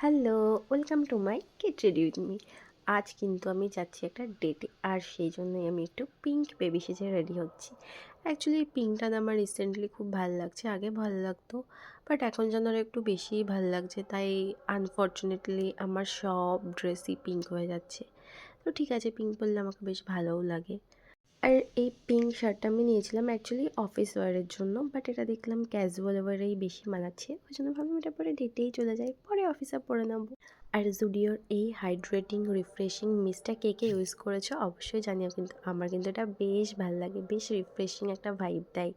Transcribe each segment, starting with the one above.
Hello, welcome to my get ready with me. আজ কিন্তু আমি যাচ্ছি একটা ডেটে, আর সেই জন্যই আমি একটু পিঙ্ক বেবি সেজে রেডি হচ্ছি। অ্যাকচুয়ালি পিঙ্কটা না আমার রিসেন্টলি খুব ভালো লাগছে, আগে ভালো লাগতো বাট এখন যেন আরও একটু বেশিই ভালো লাগছে, তাই আনফর্চুনেটলি আমার সব ড্রেসই পিঙ্ক হয়ে যাচ্ছে। তো ঠিক আছে, পিঙ্ক পরলে আমাকে বেশ ভালোও লাগে। আর এই পিঙ্ক শার্টটা আমি নিয়েছিলাম অ্যাকচুয়ালি অফিস ওয়্যারের জন্য, বাট এটা দেখলাম ক্যাজুয়াল ওয়্যারেই বেশি মানাচ্ছে, ওই জন্য ভাবলাম এটা পরে ডেটেই চলে যায়, পরে অফিসে পরে নেবো। আর জুডিওর এই হাইড্রেটিং রিফ্রেশিং মিস্টটা কে কে ইউজ করেছো অবশ্যই জানিও, কিন্তু আমার কিন্তু এটা বেশ ভালো লাগে, বেশ রিফ্রেশিং একটা ভাইব দেয়।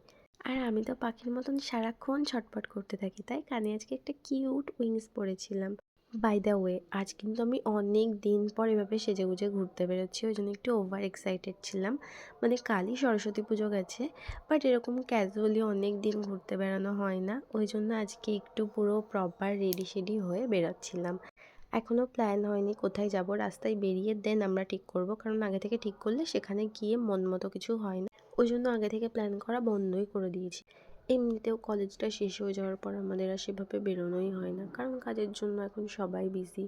আর আমি তো পাখির মতন সারাক্ষণ ছটপট করতে থাকি, তাই কানে আজকে একটা কিউট উইংস পরেছিলাম। বাই দ্য ওয়ে, আজ কিন্তু আমি অনেক দিন পর এভাবে সেজেগুজে ঘুরতে বেরোচ্ছি, ওই জন্য একটু ওভার এক্সাইটেড ছিলাম। মানে কালই সরস্বতী পুজো গেছে, বাট এরকম ক্যাজুয়ালি অনেক দিন ঘুরতে বেড়ানো হয় না, ওই জন্য আজকে একটু পুরো প্রপার রেডি শেডি হয়ে বেরোচ্ছিলাম। এখনও প্ল্যান হয়নি কোথায় যাব, রাস্তায় বেরিয়ে দেন আমরা ঠিক করব, কারণ আগে থেকে ঠিক করলে সেখানে গিয়ে মন মতো কিছু হয় না, ওই জন্য আগে থেকে প্ল্যান করা বন্ধই করে দিয়েছি। এমনিতেও কলেজটা শেষ হয়ে যাওয়ার পর আমাদের আর সেভাবে বেরোনোই হয় না, কারণ কাজের জন্য এখন সবাই বিজি।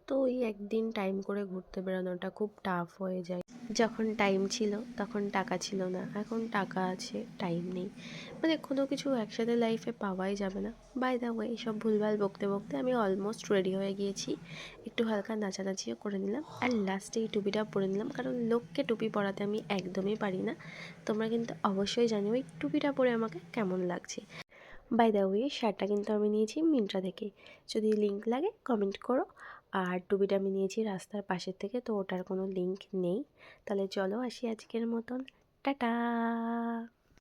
তো ওই একদিন টাইম করে ঘুরতে বেরোনোটা খুব টাফ হয়ে যায়। যখন টাইম ছিল তখন টাকা ছিল না, এখন টাকা আছে টাইম নেই, মানে কোনো কিছু একসাথে লাইফে পাওয়াই যাবে না। বাই দ্য ওয়ে, এইসব ভুলভাল বকতে বকতে আমি অলমোস্ট রেডি হয়ে গিয়েছি, একটু হালকা নাচানাচিও করে নিলাম, আর লাস্টে এই টুপিটা পরে নিলাম, কারণ লোককে টুপি পরাতে আমি একদমই পারি না। তোমরা কিন্তু অবশ্যই জানিও এই টুপিটা পরে আমাকে কেমন লাগছে। বাই দ্য ওয়ে, শার্টটা কিন্তু আমি নিয়েছি মিন্ত্রা থেকে, যদি লিঙ্ক লাগে কমেন্ট করো। আর টুপিটা আমি নিয়েছি রাস্তার পাশের থেকে, তো ওটার কোনো লিঙ্ক নেই। তাহলে চলো আসি আজকের মতন, টাটা।